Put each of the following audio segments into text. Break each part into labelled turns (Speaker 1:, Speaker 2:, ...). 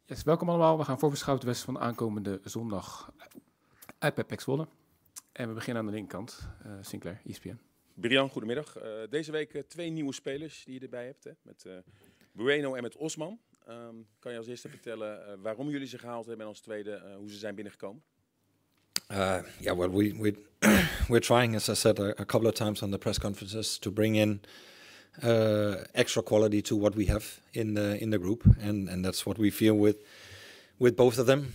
Speaker 1: Yes, welkom allemaal. We gaan voorbeschouwen de wedstrijd van aankomende zondag uit bij PEC Zwolle. En we beginnen aan de linkerkant. Sinclair, ESPN.
Speaker 2: Brian, goedemiddag. Deze week 2 nieuwe spelers die je erbij hebt, hè? Met Bueno en met Osman. Kan je als eerste vertellen waarom jullie ze gehaald hebben en als tweede hoe ze zijn binnengekomen?
Speaker 3: Yeah, well, we're trying, as I said a couple of times on the press conferences, to bring in extra quality to what we have in the group, and that's what we feel with both of them,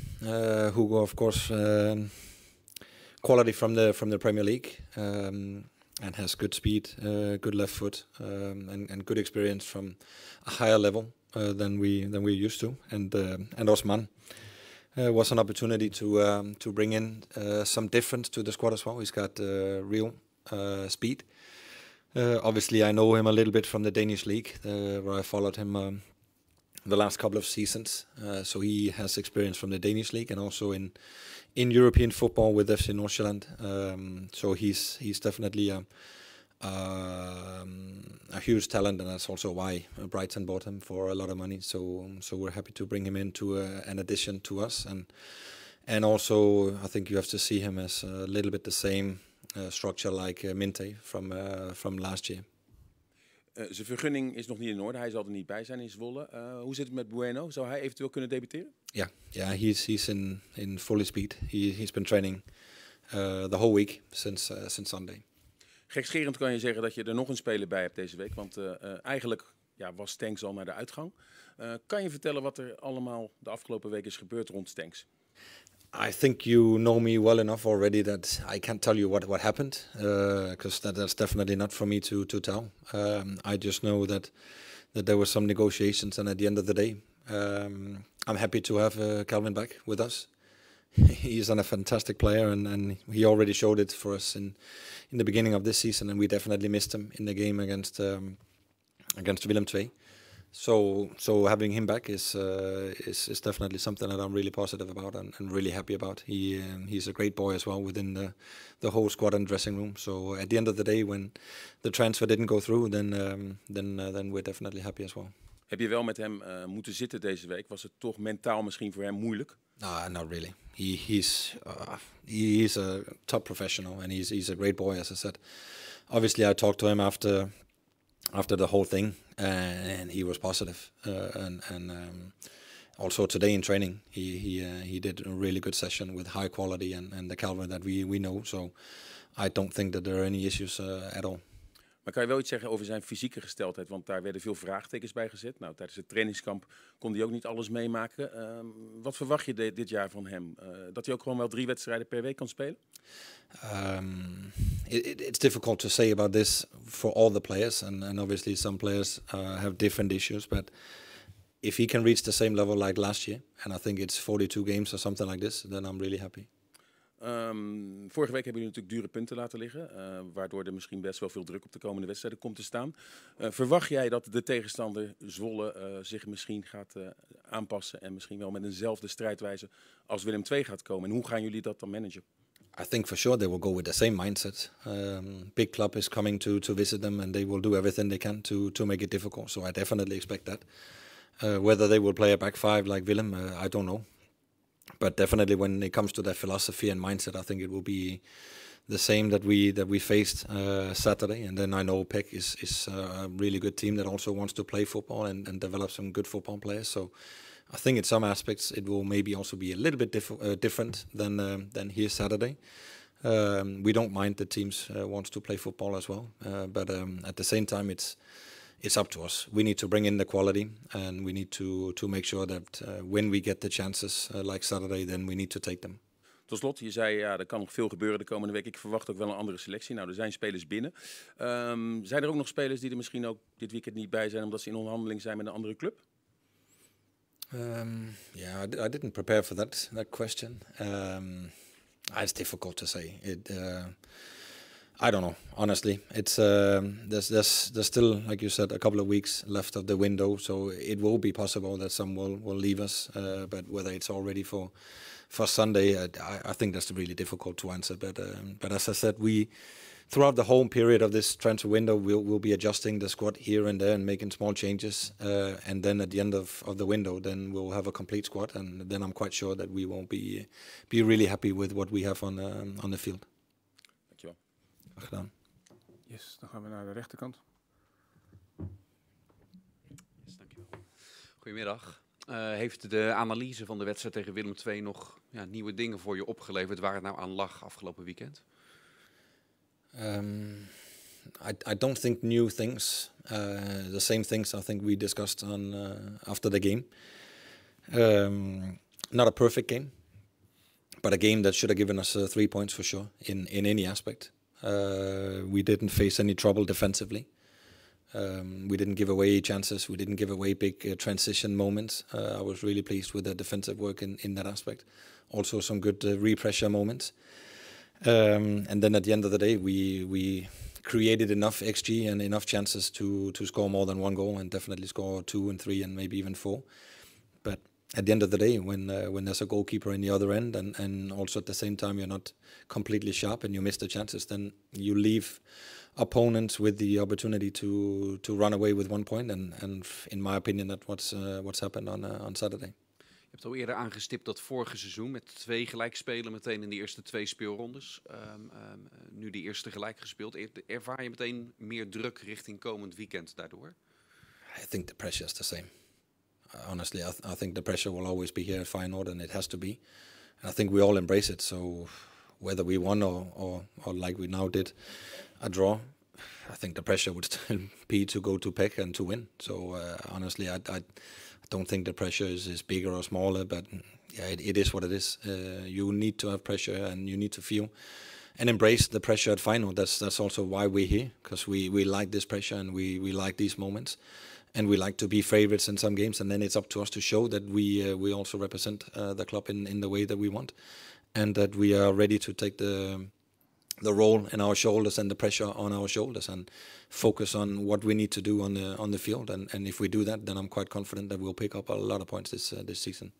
Speaker 3: who go, of course, quality from the Premier League, and has good speed, good left foot, and good experience from a higher level than we're used to, and Osman. Was an opportunity to bring in some difference to the squad as well. He's got real speed. Obviously, I know him a little bit from the Danish league, where I followed him the last couple of seasons. So he has experience from the Danish league and also in European football with FC Nordsjælland. So he's definitely a huge talent, and that's also why Brighton bought him for a lot of money. So we're happy to bring him into an addition to us, and also I think you have to see him as a little bit the same structure like Minte from last year.
Speaker 2: Zijn vergunning is nog niet in orde. Hij zal er niet bij zijn in Zwolle. Hoe zit het met Bueno? Zou hij eventueel kunnen debuteren?
Speaker 3: Yeah, he's in fully speed. He's been training the whole week since Sunday.
Speaker 2: Gekscherend kan je zeggen dat je er nog een speler bij hebt deze week. Want eigenlijk was Stenks al naar de uitgang. Kan je vertellen wat er allemaal de afgelopen week is gebeurd rond Stenks?
Speaker 3: I think you know me well enough already that I can't tell you what happened, because that's definitely not for me to tell. I just know that there were some negotiations, and at the end of the day, I'm happy to have Calvin back with us. He's a fantastic player, and he already showed it for us in the beginning of this season, and we definitely missed him in the game against Willem II. So having him back is definitely something that I'm really positive about and really happy about. He's a great boy as well within the whole squad and dressing room. So at the end of the day, when the transfer didn't go through, then we're definitely happy as well.
Speaker 2: Heb je wel met hem moeten zitten deze week? Was het toch mentaal misschien voor hem moeilijk?
Speaker 3: Not really. He's a top professional, and he's a great boy, as I said. Obviously, I talked to him after the whole thing, and he was positive. And also today in training, he did a really good session with high quality and the Calvin that we know. So I don't think that there are any issues at all.
Speaker 2: Maar kan je wel iets zeggen over zijn fysieke gesteldheid? Want daar werden veel vraagtekens bij gezet. Nou, tijdens het trainingskamp kon hij ook niet alles meemaken. Wat verwacht je dit jaar van hem? Dat hij ook gewoon wel 3 wedstrijden per week kan spelen?
Speaker 3: It's difficult to say about this for all the players. And obviously some players have different issues. But if he can reach the same level like last year, and I think it's 42 games or something like this, then I'm really happy.
Speaker 2: Vorige week hebben jullie natuurlijk dure punten laten liggen, waardoor er misschien best wel veel druk op de komende wedstrijden komt te staan. Verwacht jij dat de tegenstander Zwolle zich misschien gaat aanpassen en misschien wel met eenzelfde strijdwijze als Willem II gaat komen? En hoe gaan jullie dat dan managen?
Speaker 3: I think for sure they will go with the same mindset. Big club is coming to visit them, and they will do everything they can to make it difficult. So I definitely expect that. Whether they will play a back 5 like Willem, I don't know. But definitely when it comes to that philosophy and mindset, I think it will be the same that we faced Saturday. And then I know PEC is a really good team that also wants to play football and develop some good football players. So I think in some aspects it will maybe also be a little bit different than here Saturday. We don't mind the teams wants to play football as well, but at the same time it's up to us. We need to bring in the quality, and we need to make sure that when we get the chances like Saturday, then we need to take them.
Speaker 2: Tot slot, je zei er kan nog veel gebeuren de komende week. Ik verwacht ook wel een andere selectie. Nou, er zijn spelers binnen. Zijn er ook nog spelers die er misschien ook dit weekend niet bij zijn omdat ze in onderhandeling zijn met een andere club?
Speaker 3: Yeah, I didn't prepare for that question. It's difficult to say. I don't know, honestly. It's there's still, like you said, a couple of weeks left of the window, so it will be possible that some will leave us. But whether it's all ready for Sunday, I think that's really difficult to answer. But as I said, we throughout the whole period of this transfer window, we'll be adjusting the squad here and there and making small changes. And then at the end of the window, then we'll have a complete squad. And then I'm quite sure that we won't be really happy with what we have on the field.
Speaker 2: Dankjewel.
Speaker 3: Graag gedaan.
Speaker 1: Yes, dan gaan we naar de rechterkant.
Speaker 4: Yes, dankjewel. Goedemiddag. Heeft de analyse van de wedstrijd tegen Willem II nog nieuwe dingen voor je opgeleverd waar het nou aan lag afgelopen weekend?
Speaker 3: I don't think new things. The same things I think we discussed on after the game. Not a perfect game, but a game that should have given us 3 points for sure in any aspect. We didn't face any trouble defensively. We didn't give away chances. We didn't give away big transition moments. I was really pleased with the defensive work in that aspect. Also some good re-pressure moments. And then at the end of the day, we created enough XG and enough chances to score more than one goal and definitely score 2 and 3 and maybe even 4. But at the end of the day, when there's a goalkeeper in the other end and also at the same time you're not completely sharp and you miss the chances, then you leave opponents with the opportunity to run away with 1 point. And in my opinion, that's what's happened on Saturday.
Speaker 4: Je hebt al eerder aangestipt dat vorige seizoen met 2 gelijkspelen meteen in de eerste 2 speelrondes. Nu die eerste gelijk gespeeld. Ervaar je meteen meer druk richting komend weekend daardoor?
Speaker 3: I think the pressure is the same. Honestly, I think the pressure will always be here at Feyenoord and it has to be. And I think we all embrace it. So whether we won or like we now did, a draw, I think the pressure would still be to go to PEC and to win. So honestly, I don't think the pressure is bigger or smaller, but yeah, it is what it is. You need to have pressure and you need to feel and embrace the pressure at Feyenoord. That's also why we're here, because we like this pressure and we like these moments. And we like to be favorites in some games, and then it's up to us to show that we also represent the club in the way that we want, and that we are ready to take the role in our shoulders and the pressure on our shoulders and focus on what we need to do on the field. And if we do that, then I'm quite confident that we'll pick up a lot of points this season.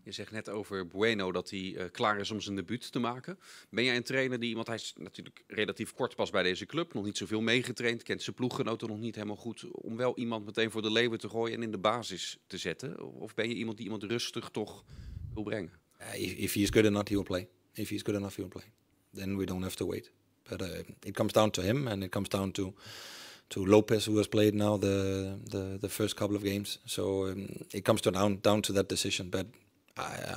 Speaker 4: Je zegt net over Bueno dat hij klaar is om zijn debuut te maken. Ben jij een trainer want hij is natuurlijk relatief kort pas bij deze club, nog niet zoveel meegetraind, kent zijn ploeggenoten nog niet helemaal goed, om wel iemand meteen voor de leeuwen te gooien en in de basis te zetten? Of ben je iemand die iemand rustig toch wil brengen?
Speaker 3: If he's good enough, he will play. If he's good enough, he will play. Then we don't have to wait. But it comes down to him, and it comes down to Lopez, who has played now the first couple of games. So it comes down to that decision. But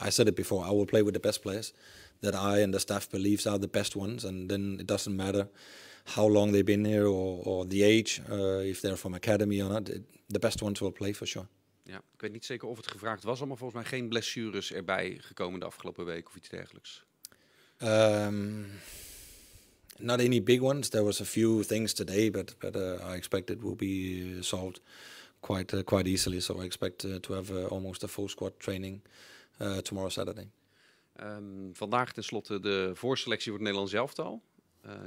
Speaker 3: I said it before, I will play with the best players that I and the staff believes are the best ones, and then it doesn't matter how long they've been here or the age, if they're from academy or not. The best ones will play for sure.
Speaker 4: Ja, ik weet niet zeker of het gevraagd was, maar volgens mij geen blessures erbij gekomen de afgelopen week of iets dergelijks.
Speaker 3: Not any big ones. There was a few things today, but I expect it will be solved quite easily. So I expect to have almost a full squad training tomorrow Saturday.
Speaker 4: Vandaag tenslotte de voorselectie voor het Nederlands elftal.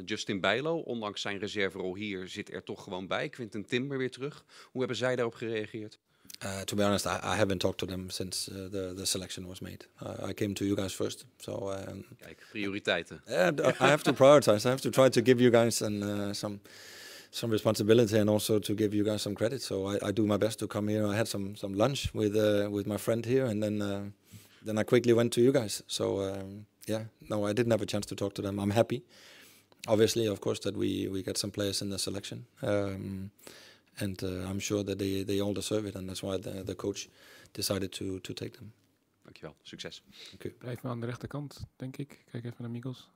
Speaker 4: Justin Bijlo, ondanks zijn reserverol hier, zit er toch gewoon bij. Quinten Timber weer terug. Hoe hebben zij daarop gereageerd?
Speaker 3: To be honest, I haven't talked to them since the selection was made. I came to you guys first. So
Speaker 4: kijk, prioriteiten.
Speaker 3: I have to prioritize. I have to try to give you guys some responsibility and also to give you guys some credit. So I do my best to come here. I had some lunch with my friend here, and then I quickly went to you guys. So no, I didn't have a chance to talk to them. I'm happy, obviously, of course, that we get some players in the selection. And I'm sure that they all deserve it, and that's why the coach decided to take them.
Speaker 4: Dankjewel, succes.
Speaker 3: Okay.
Speaker 1: Blijf maar aan de rechterkant, denk ik. Kijk even naar Migos.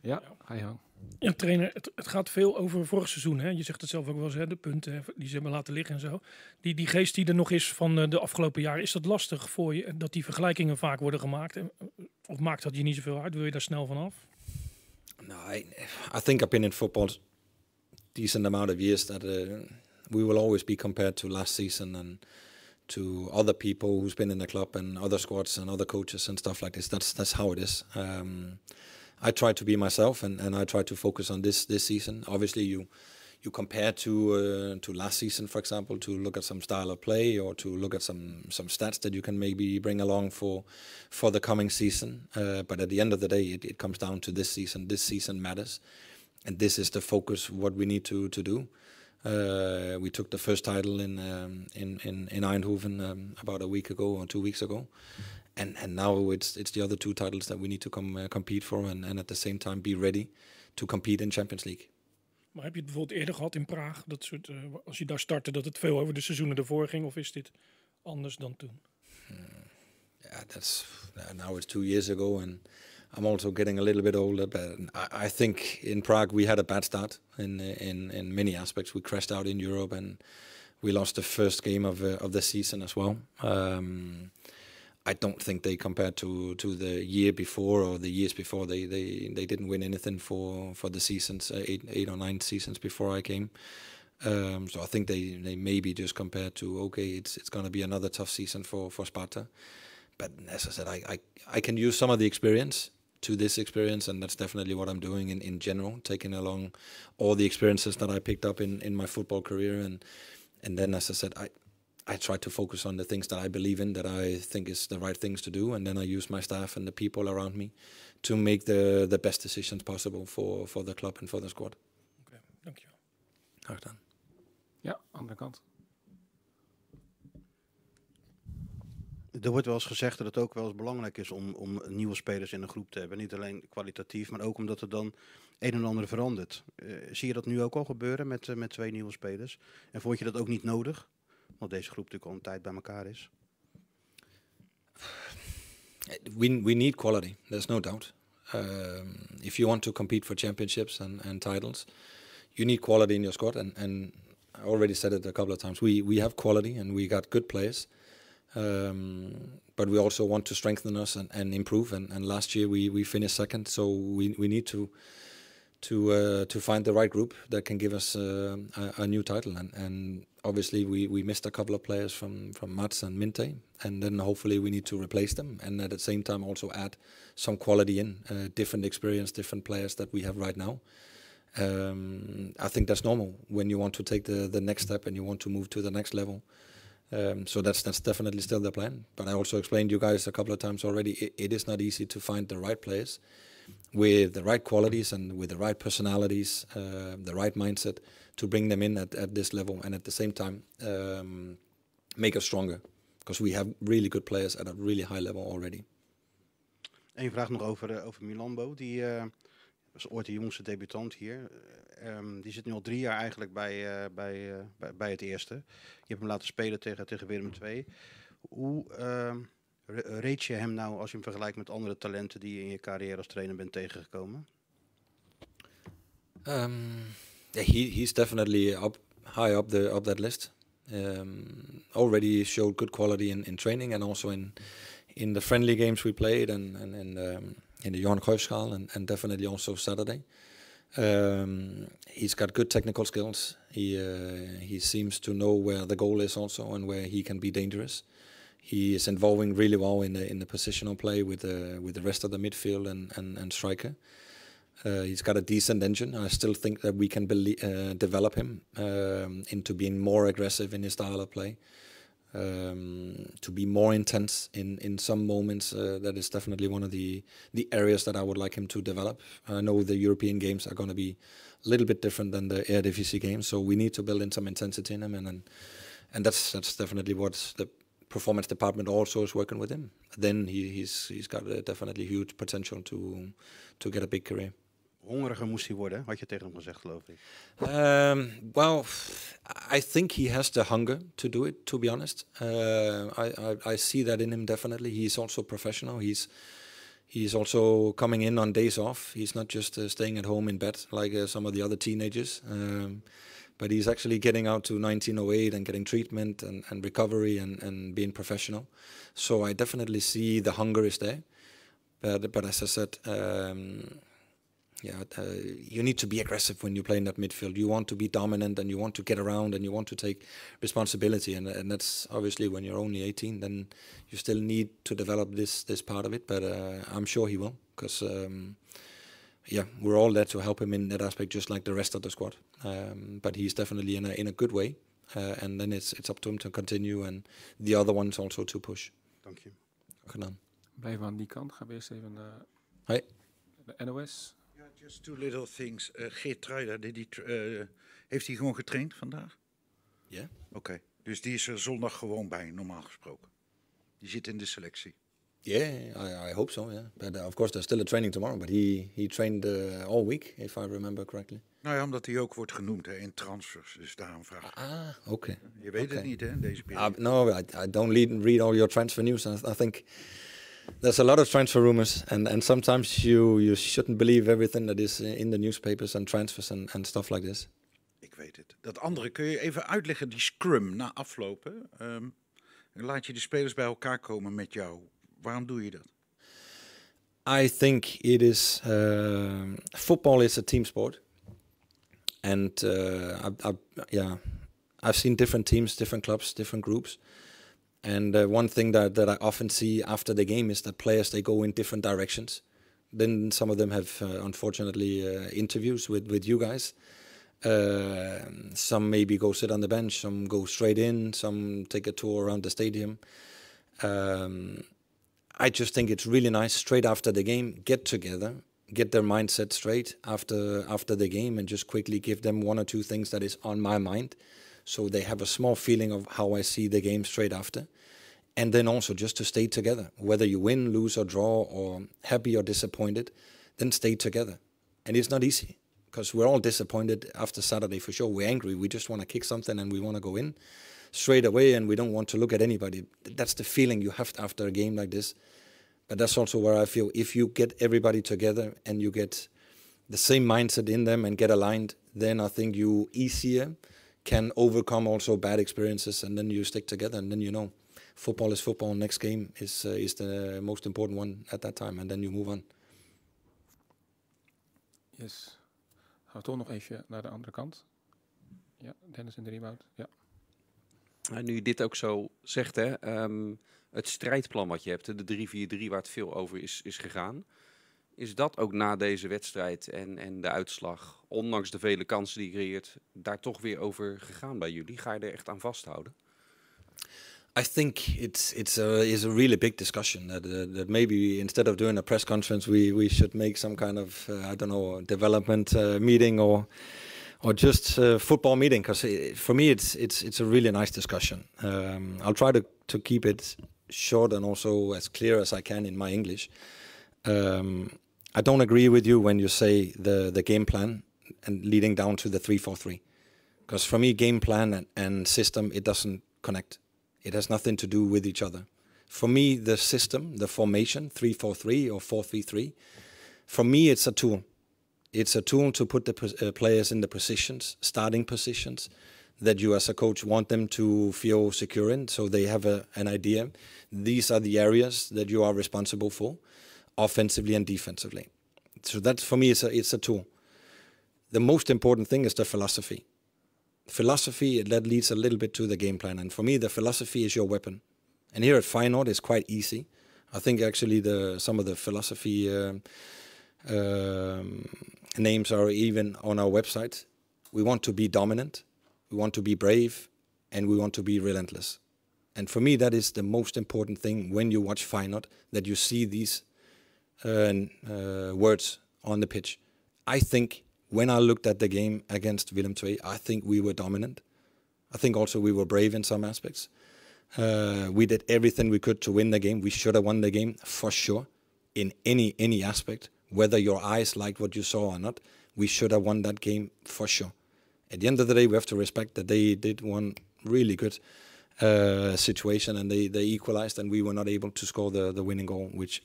Speaker 1: Ja, ga je gang.
Speaker 5: Ja, trainer, het gaat veel over vorig seizoen. Hè? Je zegt het zelf ook wel eens, hè? De punten die ze hebben laten liggen en zo. Die geest die er nog is van de afgelopen jaren, is dat lastig voor je? Dat die vergelijkingen vaak worden gemaakt? Of maakt dat je niet zoveel uit? Wil je daar snel van af?
Speaker 3: No, I think I've been in football decent amount of years that we will always be compared to last season and to other people who's been in the club and other squads and other coaches and stuff like this. That's how it is. I try to be myself and I try to focus on this season. Obviously, you compare to last season, for example, to look at some style of play or to look at some stats that you can maybe bring along for the coming season. But at the end of the day, it comes down to this season. This season matters. this is the focus what we need to do. We took the first title in Eindhoven about a week ago or 2 weeks ago, and now it's the other 2 titles that we need to compete for, and at the same time be ready to compete in Champions League.
Speaker 5: Maar heb je het bijvoorbeeld eerder gehad in Praag, dat soort, als je daar startte, dat het veel over de seizoenen ervoor ging, of is dit anders dan toen?
Speaker 3: Yeah, now it's 2 years ago, and I'm also getting a little bit older. But I think in Prague we had a bad start in many aspects. We crashed out in Europe, and we lost the first game of the season as well. I don't think they compared to the year before or the years before. They didn't win anything for the seasons, 8 or 9 seasons before I came. So I think they maybe just compared to, okay, it's going to be another tough season for Sparta. But as I said, I can use some of the experience to this experience, and that's definitely what I'm doing in general, taking along all the experiences that I picked up in my football career. And then, as I said, I try to focus on the things that I believe in, that I think is the right things to do, and then I use my staff and the people around me to make the best decisions possible for the club and for the squad.
Speaker 5: Oké, dankjewel.
Speaker 3: Graag gedaan.
Speaker 1: Ja, andere kant.
Speaker 6: Er wordt wel eens gezegd dat het ook wel eens belangrijk is om nieuwe spelers in een groep te hebben. Niet alleen kwalitatief, maar ook omdat er dan een en ander verandert. Zie je dat nu ook al gebeuren met 2 nieuwe spelers? En vond je dat ook niet nodig? Want deze groep natuurlijk al een tijd bij elkaar is.
Speaker 3: We need quality, there's no doubt. If you want to compete for championships and titles, you need quality in your squad. And I already said it a couple of times. We have quality and we got good players. But we also want to strengthen us and improve. And last year we finished second, so we need to find the right group that can give us a new title. And obviously we missed a couple of players from Mats and Minte, and then hopefully we need to replace them. And at the same time also add some quality in, different experience, different players that we have right now. I think that's normal when you want to take the next step and you want to move to the next level. So that's definitely still the plan. But I also explained you guys a couple of times already, it is not easy to find the right players with the right qualities and with the right personalities, the right mindset to bring them in at this level, and at the same time make us stronger, because we have really good players at a really high level already.
Speaker 6: Eén vraag nog over Milambo. Die was ooit de jongste debutant hier. Die zit nu al 3 jaar eigenlijk bij het eerste. Je hebt hem laten spelen tegen Willem II. Hoe rate je hem nou als je hem vergelijkt met andere talenten die je in je carrière als trainer bent tegengekomen?
Speaker 3: He's definitely high up that list. Already showed good quality in training, and also in the friendly games we played, and in the Johan Cruijffschaal, and definitely also Saturday. He's got good technical skills. He seems to know where the goal is also, and where he can be dangerous. He is involving really well in the positional play with the rest of the midfield and striker. He's got a decent engine. I still think that we can develop him into being more aggressive in his style of play, to be more intense in some moments. That is definitely one of the areas that I would like him to develop. I know the European games are going to be a little bit different than the Eredivisie games, so we need to build in some intensity in him, and that's definitely what the performance department also is working with him. Then he's got definitely huge potential to get a big career.
Speaker 6: Hongeriger moest hij worden, had je tegen hem gezegd, geloof ik.
Speaker 3: Well, I think he has the hunger to do it, to be honest. I see that in him definitely. He's also professional. He's also coming in on days off. He's not just staying at home in bed like some of the other teenagers. But he's actually getting out to 1908 and getting treatment and recovery and being professional. So I definitely see the hunger is there. But as I said, you need to be aggressive when you play in that midfield. You want to be dominant, and you want to get around, and you want to take responsibility. And that's obviously when you're only 18, then you still need to develop this part of it. But I'm sure he will, because we're all there to help him in that aspect, just like the rest of the squad. But he's definitely in a good way, and then it's up to him to continue, and the other ones also to push.
Speaker 6: Dank je.
Speaker 3: Gedaan.
Speaker 1: Blijven we aan die kant. Gaan we eerst even naar
Speaker 3: Hoi.
Speaker 1: de NOS.
Speaker 7: Ja, Just two little things. Geertruida, heeft hij gewoon getraind vandaag?
Speaker 3: Yeah.
Speaker 7: Oké, dus die is er zondag gewoon bij, normaal gesproken. Die zit in de selectie.
Speaker 3: Yeah, I hope so. Yeah, but of course there's still a training tomorrow. But he trained all week, if I remember correctly.
Speaker 7: Nou ja, omdat hij ook wordt genoemd in transfers, dus daarom vraag ik.
Speaker 3: Okay.
Speaker 7: Je weet het niet, hè, in deze periode.
Speaker 3: No, I don't read all your transfer news. I think there's a lot of transfer rumors, and sometimes you shouldn't believe everything that is in the newspapers and transfers and stuff like this.
Speaker 7: Ik weet het. Dat andere, kun je even uitleggen, die scrum na aflopen. Laat je de spelers bij elkaar komen met jou. Waarom doe je dat?
Speaker 3: I think it is football is a team sport, and I've seen different teams, different clubs, different groups, and one thing that I often see after the game is that players, they go in different directions. Then some of them have unfortunately interviews with you guys. Some maybe go sit on the bench, some go straight in, some take a tour around the stadium. I just think it's really nice straight after the game, get together, get their mindset straight after the game, and just quickly give them one or two things that is on my mind, so they have a small feeling of how I see the game straight after. And then also just to stay together, whether you win, lose or draw, or happy or disappointed, then stay together. And it's not easy, because we're all disappointed after Saturday for sure. We're angry, we just want to kick something and we want to go in straight away, and we don't want to look at anybody. That's the feeling you have after a game like this. But that's also where I feel if you get everybody together and you get the same mindset in them and get aligned, then I think you easier can overcome also bad experiences, and then you stick together, and then you know football is football. Next game is the most important one at that time, and then you move on.
Speaker 1: Yes. Gaan we toch nog even naar de andere kant. Ja, Dennis in de rebound. Ja.
Speaker 4: Nu je dit ook zo zegt, hè, het strijdplan wat je hebt, de 3-4-3 waar het veel over is gegaan. Is dat ook na deze wedstrijd en de uitslag, ondanks de vele kansen die je creëert, daar toch weer over gegaan bij jullie? Ga je er echt aan vasthouden?
Speaker 3: I think it's a really big discussion that maybe instead of doing a press conference, we should make some kind of I don't know, development meeting or just football meeting, because for me it's a really nice discussion. I'll try to keep it short and also as clear as I can in my English. I don't agree with you when you say the game plan and leading down to the 3-4-3, because for me game plan and system, it doesn't connect. It has nothing to do with each other. For me, the system, the formation, 3-4-3 or 4-3-3, for me it's a tool. It's a tool to put the players in the positions, starting positions, that you as a coach want them to feel secure in, so they have an idea. These are the areas that you are responsible for, offensively and defensively. So that, for me, it's a tool. The most important thing is the philosophy. Philosophy, that leads a little bit to the game plan. And for me, the philosophy is your weapon. And here at FEYENOORD, it's quite easy. I think actually some of the philosophy names are even on our website. We want to be dominant, we want to be brave, and we want to be relentless. And for me, that is the most important thing when you watch FEYENOORD, that you see these words on the pitch. I think when I looked at the game against Willem II, I think we were dominant. I think also we were brave in some aspects. We did everything we could to win the game. We should have won the game for sure, in any aspect. Whether your eyes liked what you saw or not, we should have won that game for sure. At the end of the day, we have to respect that they did one really good situation, and they equalized, and we were not able to score the winning goal, which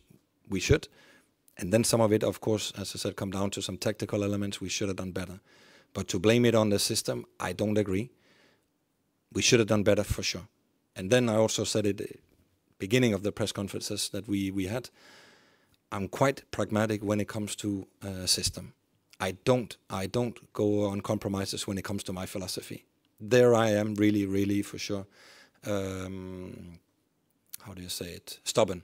Speaker 3: we should. And then some of it, of course, as I said, come down to some tactical elements. We should have done better. But to blame it on the system, I don't agree. We should have done better for sure. And then I also said it at the beginning of the press conferences that we had. I'm quite pragmatic when it comes to system. I don't go on compromises when it comes to my philosophy. There I am really for sure. How do you say it? Stubborn.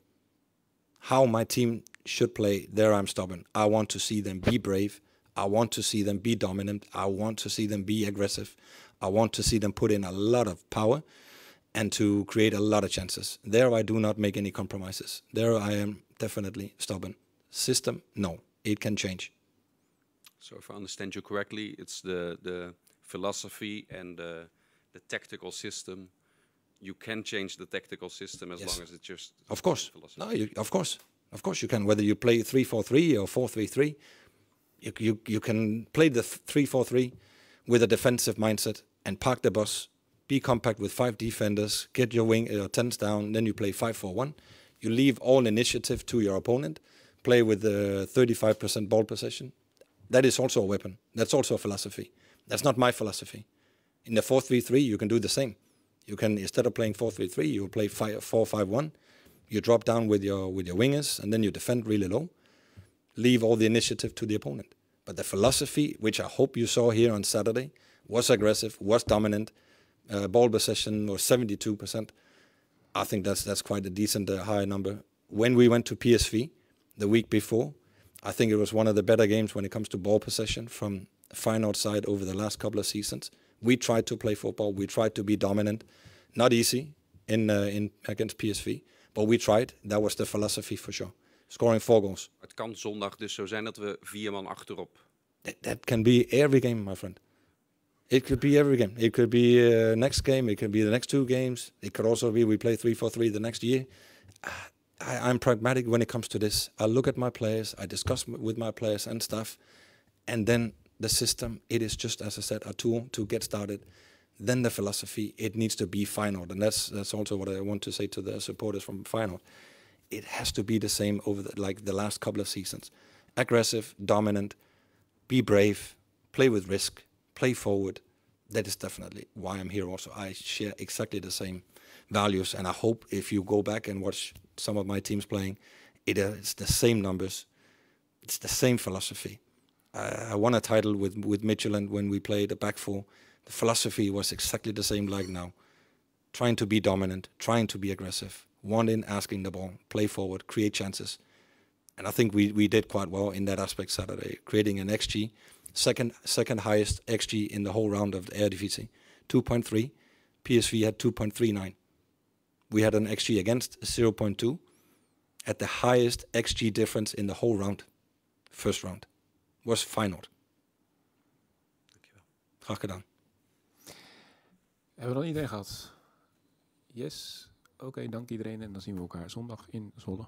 Speaker 3: How my team should play, there I'm stubborn. I want to see them be brave. I want to see them be dominant. I want to see them be aggressive. I want to see them put in a lot of power and to create a lot of chances. There I do not make any compromises. There I am definitely stubborn. System, no. It can change.
Speaker 4: So if I understand you correctly, it's the philosophy and the tactical system. You can change the tactical system as long as it's just
Speaker 3: Of course.
Speaker 4: philosophy.
Speaker 3: No, of course you can. Whether you play 3-4-3 or 4-3-3, you can play the 3-4-3 with a defensive mindset and park the bus, be compact with 5 defenders, get your tens down, then you play 5-4-1. You leave all initiative to your opponent, play with 35% ball possession. That is also a weapon. That's also a philosophy. That's not my philosophy. In the 4-3-3, you can do the same. You can, instead of playing 4-3-3, you play 4-5-1. You drop down with your wingers, and then you defend really low. Leave all the initiative to the opponent. But the philosophy, which I hope you saw here on Saturday, was aggressive, was dominant. Ball possession was 72%. I think that's quite a decent high number. When we went to PSV the week before, I think it was one of the better games when it comes to ball possession from Feyenoord side over the last couple of seasons. We tried to play football. We tried to be dominant. Not easy in against PSV, but we tried. That was the philosophy for sure. Scoring 4 goals.
Speaker 4: Het kan zondag dus zo zijn dat we 4 man achterop.
Speaker 3: That can be every game, my friend. It could be every game. It could be next game. It could be the next 2 games. It could also be we play 3-4-3 the next year. I'm pragmatic when it comes to this. I look at my players. I discuss with my players and stuff. And then the system, it is just, as I said, a tool to get started. Then the philosophy, it needs to be Feyenoord. And that's also what I want to say to the supporters from Feyenoord. It has to be the same over the last couple of seasons. Aggressive, dominant, be brave, play with risk, play forward. That is definitely why I'm here also. I share exactly the same values. And I hope if you go back and watch some of my teams playing, it's the same numbers. It's the same philosophy. I won a title with Midtjylland when we played a back 4. The philosophy was exactly the same like now. Trying to be dominant, trying to be aggressive, wanting, asking the ball, play forward, create chances. And I think we did quite well in that aspect Saturday, creating an XG, second highest XG in the whole round of the Eredivisie, 2.3. PSV had 2.39. We had an XG against 0.2 at the highest XG difference in the whole round, first round. Was Feyenoord.
Speaker 4: Dankjewel.
Speaker 3: Graag gedaan.
Speaker 1: Hebben we dan iedereen gehad? Yes. Oké, dank iedereen. En dan zien we elkaar zondag in Zwolle.